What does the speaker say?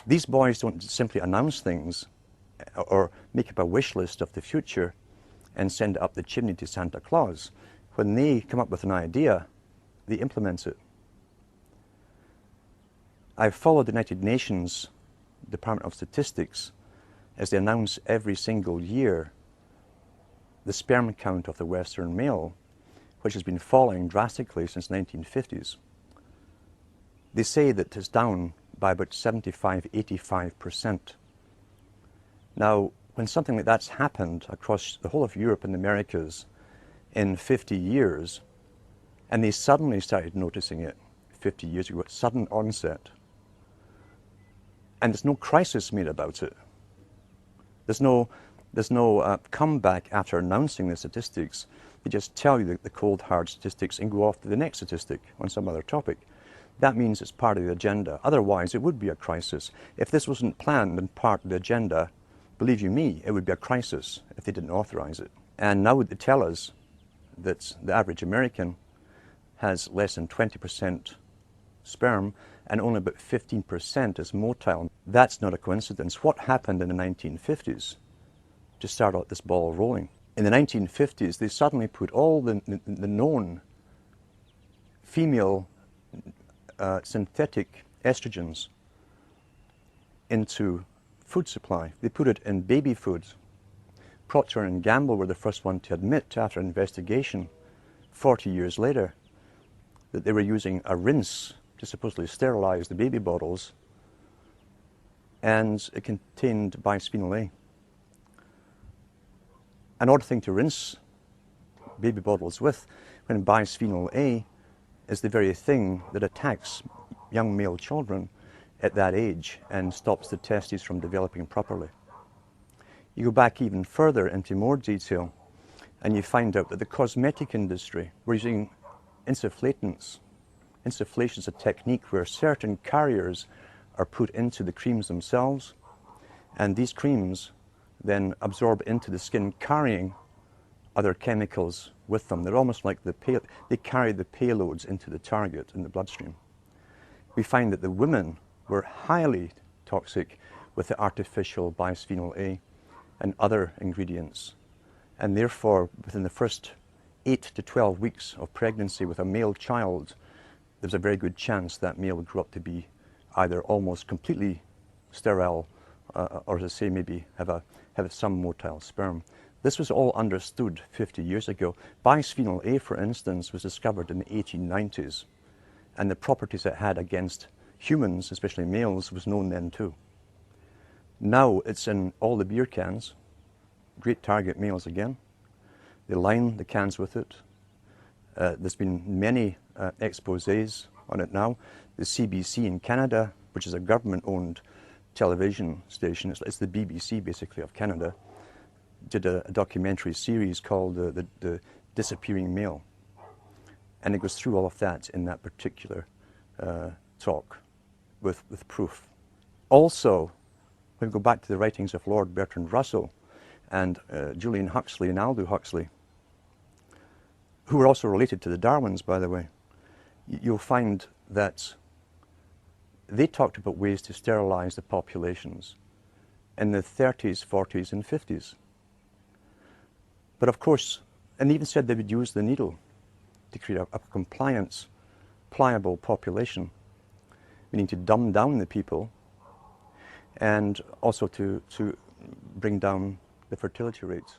These boys don't simply announce things or make up a wish list of the future and send it up the chimney to Santa Claus. When they come up with an idea, they implement it. I've followed the United Nations Department of Statistics as they announce every single year the sperm count of the Western male, which has been falling drastically since the 1950s. They say that it's down by about 75–85%. Now, when something like that's happened across the whole of Europe and the Americas in 50 years, and they suddenly started noticing it 50 years ago, sudden onset, and there's no crisis made about it. There's no comeback after announcing the statistics. They just tell you the cold, hard statistics and go off to the next statistic on some other topic. That means it's part of the agenda. Otherwise, it would be a crisis. If this wasn't planned and part of the agenda, believe you me, it would be a crisis if they didn't authorize it. And now they tell us that the average American has less than 20% sperm and only about 15% is motile. That's not a coincidence. What happened in the 1950s to start out this ball rolling? In the 1950s, they suddenly put all the known female synthetic estrogens into food supply. They put it in baby food. Procter & Gamble were the first one to admit, after investigation 40 years later, that they were using a rinse to supposedly sterilize the baby bottles, and it contained bisphenol-A. An odd thing to rinse baby bottles with, when bisphenol-A is the very thing that attacks young male children at that age and stops the testes from developing properly. You go back even further into more detail and you find out that the cosmetic industry were using insufflatants. Insufflation is a technique where certain carriers are put into the creams themselves, and these creams then absorb into the skin, carrying other chemicals with them. They're almost like they carry the payloads into the target in the bloodstream. We find that the women were highly toxic with the artificial bisphenol-A and other ingredients, and therefore within the first 8 to 12 weeks of pregnancy with a male child, there's a very good chance that male would grow up to be either almost completely sterile or, as I say, maybe have some motile sperm. This was all understood 50 years ago. Bisphenol-A, for instance, was discovered in the 1890s, and the properties it had against humans, especially males, was known then too. Now it's in all the beer cans. Great target males again. They line the cans with it. There's been many exposés on it now. The CBC in Canada, which is a government-owned television station, it's the BBC basically of Canada, did a documentary series called the Disappearing Male. And it goes through all of that in that particular talk with proof. Also, when we go back to the writings of Lord Bertrand Russell and Julian Huxley and Aldous Huxley, who were also related to the Darwins, by the way, you'll find that they talked about ways to sterilize the populations in the 30s, 40s, and 50s. But of course, and they even said they would use the needle to create a compliance, pliable population, meaning to dumb down the people and also to bring down the fertility rates.